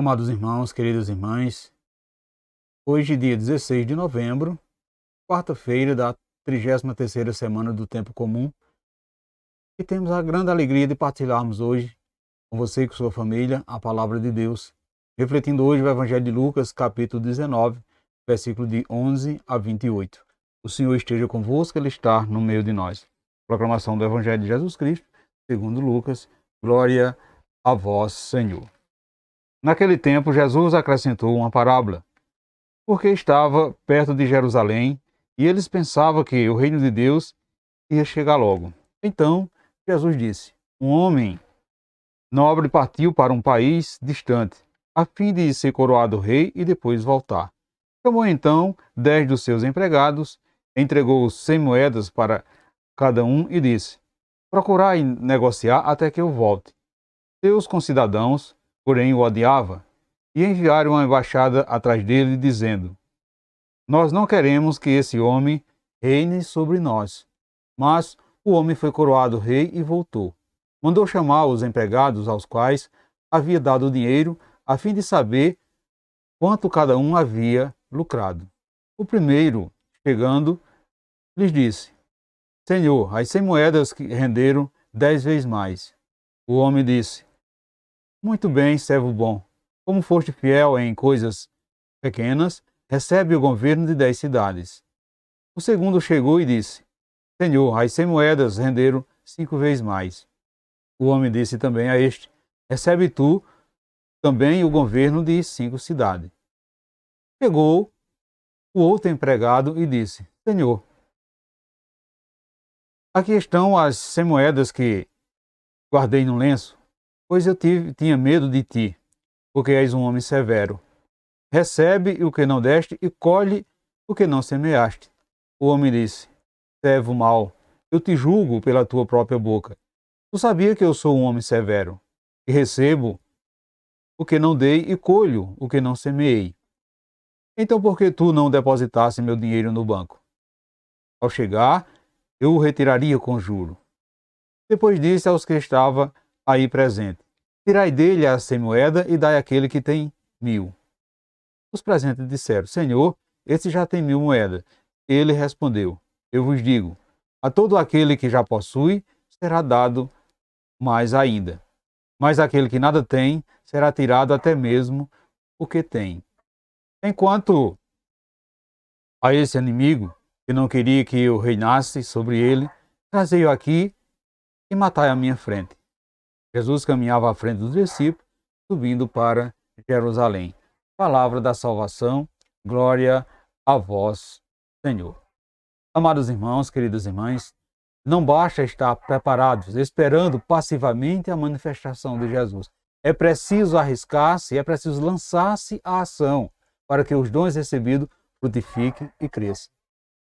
Amados irmãos, queridas irmãs, hoje, dia 16 de novembro, quarta-feira da 33ª semana do Tempo Comum, e temos a grande alegria de partilharmos hoje com você e com sua família a Palavra de Deus, refletindo hoje o Evangelho de Lucas, capítulo 19, versículo de 11 a 28. O Senhor esteja convosco, Ele está no meio de nós. Proclamação do Evangelho de Jesus Cristo, segundo Lucas. Glória a vós, Senhor. Naquele tempo, Jesus acrescentou uma parábola, porque estava perto de Jerusalém e eles pensavam que o reino de Deus ia chegar logo. Então, Jesus disse: um homem nobre partiu para um país distante, a fim de ser coroado rei e depois voltar. Chamou então 10 dos seus empregados, entregou 100 moedas para cada um e disse: procurai negociar até que eu volte. Seus concidadãos, porém, o odiavam e enviaram uma embaixada atrás dele, dizendo: nós não queremos que esse homem reine sobre nós. Mas o homem foi coroado rei e voltou. Mandou chamar os empregados aos quais havia dado o dinheiro, a fim de saber quanto cada um havia lucrado. O primeiro, chegando, lhes disse: Senhor, as 100 moedas que renderam 10 vezes mais. O homem disse: muito bem, servo bom. Como foste fiel em coisas pequenas, recebe o governo de 10 cidades. O segundo chegou e disse: Senhor, as 100 moedas renderam 5 vezes mais. O homem disse também a este: recebe tu também o governo de 5 cidades. Chegou o outro empregado e disse: Senhor, aqui estão as 100 moedas que guardei no lenço, pois eu tinha medo de ti, porque és um homem severo. Recebe o que não deste e colhe o que não semeaste. O homem disse: servo mau, eu te julgo pela tua própria boca. Tu sabia que eu sou um homem severo, que recebo o que não dei e colho o que não semeei. Então por que tu não depositaste meu dinheiro no banco? Ao chegar, eu o retiraria com juro. Depois disse aos que estavam aí presentes: tirai dele a 100 moedas e dai àquele que tem 1000. Os presentes disseram: Senhor, esse já tem 1000 moedas. Ele respondeu: eu vos digo, a todo aquele que já possui, será dado mais ainda. Mas aquele que nada tem, será tirado até mesmo o que tem. Enquanto a esse inimigo, que não queria que eu reinasse sobre ele, trazei-o aqui e matai à minha frente. Jesus caminhava à frente dos discípulos, subindo para Jerusalém. Palavra da salvação, glória a vós, Senhor. Amados irmãos, queridas irmãs, não basta estar preparados, esperando passivamente a manifestação de Jesus. É preciso arriscar-se, é preciso lançar-se à ação para que os dons recebidos frutifiquem e cresçam.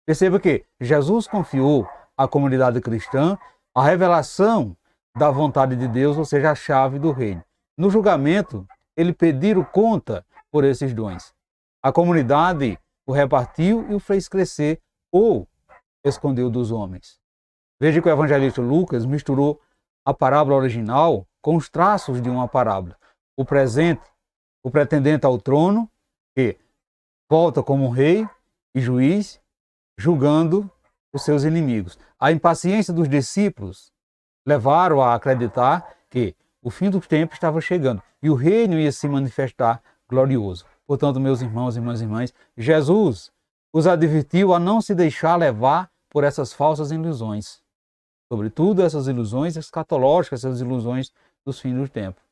Perceba que Jesus confiou à comunidade cristã a revelação da vontade de Deus, ou seja, a chave do reino. No julgamento, ele pediu conta por esses dons. A comunidade o repartiu e o fez crescer ou escondeu dos homens. Veja que o evangelista Lucas misturou a parábola original com os traços de uma parábola. O presente, o pretendente ao trono, que volta como um rei e juiz, julgando os seus inimigos. A impaciência dos discípulos levaram a acreditar que o fim dos tempos estava chegando e o reino ia se manifestar glorioso. Portanto, meus irmãos e minhas irmãs, Jesus os advertiu a não se deixar levar por essas falsas ilusões. Sobretudo essas ilusões escatológicas, essas ilusões dos fins dos tempos.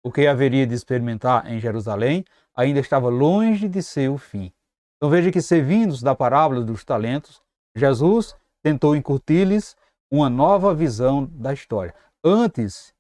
O que haveria de experimentar em Jerusalém ainda estava longe de ser o fim. Então veja que, servindo-se da parábola dos talentos, Jesus tentou incutir-lhes uma nova visão da história. Antes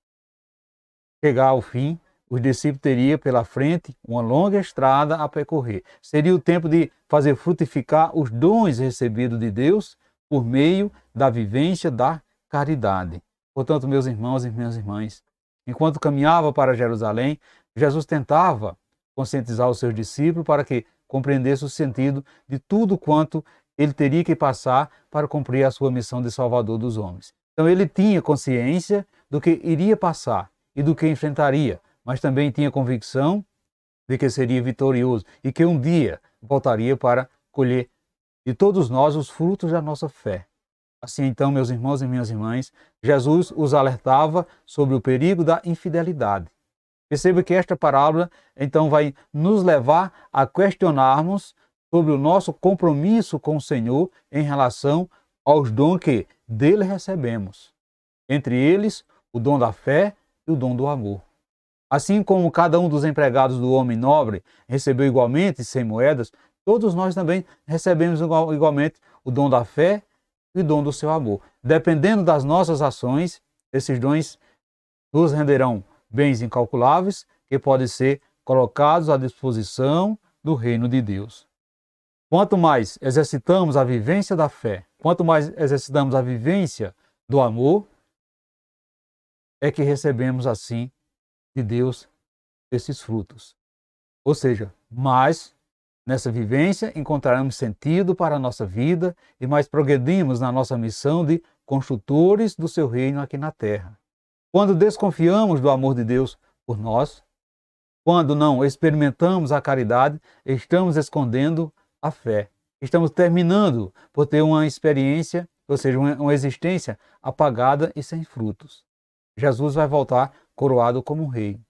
de chegar ao fim, os discípulos teriam pela frente uma longa estrada a percorrer. Seria o tempo de fazer frutificar os dons recebidos de Deus por meio da vivência da caridade. Portanto, meus irmãos e minhas irmãs, enquanto caminhava para Jerusalém, Jesus tentava conscientizar os seus discípulos para que compreendesse o sentido de tudo quanto ele teria que passar para cumprir a sua missão de Salvador dos homens. Então ele tinha consciência do que iria passar e do que enfrentaria, mas também tinha convicção de que seria vitorioso e que um dia voltaria para colher de todos nós os frutos da nossa fé. Assim então, meus irmãos e minhas irmãs, Jesus os alertava sobre o perigo da infidelidade. Perceba que esta parábola então vai nos levar a questionarmos sobre o nosso compromisso com o Senhor em relação aos dons que dele recebemos. Entre eles, o dom da fé e o dom do amor. Assim como cada um dos empregados do homem nobre recebeu igualmente 100 moedas, todos nós também recebemos igualmente o dom da fé e o dom do seu amor. Dependendo das nossas ações, esses dons nos renderão bens incalculáveis que podem ser colocados à disposição do reino de Deus. Quanto mais exercitamos a vivência da fé, quanto mais exercitamos a vivência do amor, é que recebemos assim de Deus esses frutos. Ou seja, mais nessa vivência encontraremos sentido para a nossa vida e mais progredimos na nossa missão de construtores do seu reino aqui na terra. Quando desconfiamos do amor de Deus por nós, quando não experimentamos a caridade, estamos escondendo a fé. Estamos terminando por ter uma experiência, ou seja, uma existência apagada e sem frutos. Jesus vai voltar coroado como rei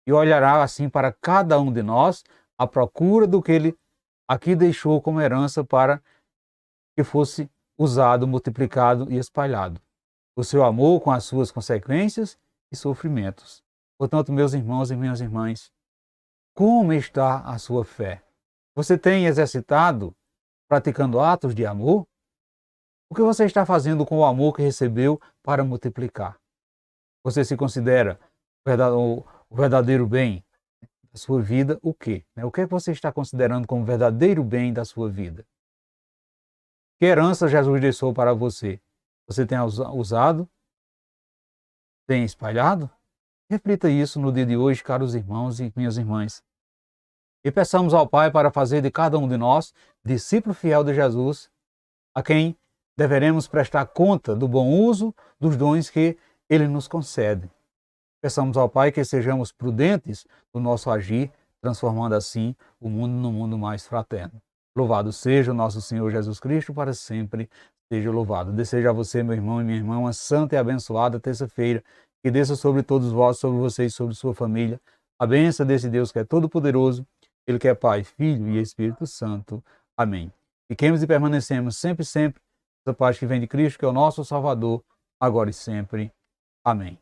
e olhará assim para cada um de nós à procura do que ele aqui deixou como herança para que fosse usado, multiplicado e espalhado. O seu amor com as suas consequências e sofrimentos. Portanto, meus irmãos e minhas irmãs, como está a sua fé? Você tem exercitado, praticando atos de amor? O que você está fazendo com o amor que recebeu para multiplicar? Você se considera o verdadeiro bem da sua vida? O quê? O que você está considerando como verdadeiro bem da sua vida? Que herança Jesus deixou para você? Você tem usado? Tem espalhado? Reflita isso no dia de hoje, caros irmãos e minhas irmãs. E peçamos ao Pai para fazer de cada um de nós discípulo fiel de Jesus, a quem deveremos prestar conta do bom uso dos dons que Ele nos concede. Peçamos ao Pai que sejamos prudentes no nosso agir, transformando assim o mundo num mundo mais fraterno. Louvado seja o nosso Senhor Jesus Cristo, para sempre seja louvado. Desejo a você, meu irmão e minha irmã, uma santa e abençoada terça-feira, que desça sobre todos vós, sobre vocês, sobre sua família, a bênção desse Deus que é todo-poderoso, Ele que é Pai, Filho e Espírito Santo. Amém. Fiquemos e permanecemos sempre, essa paz que vem de Cristo, que é o nosso Salvador, agora e sempre. Amém.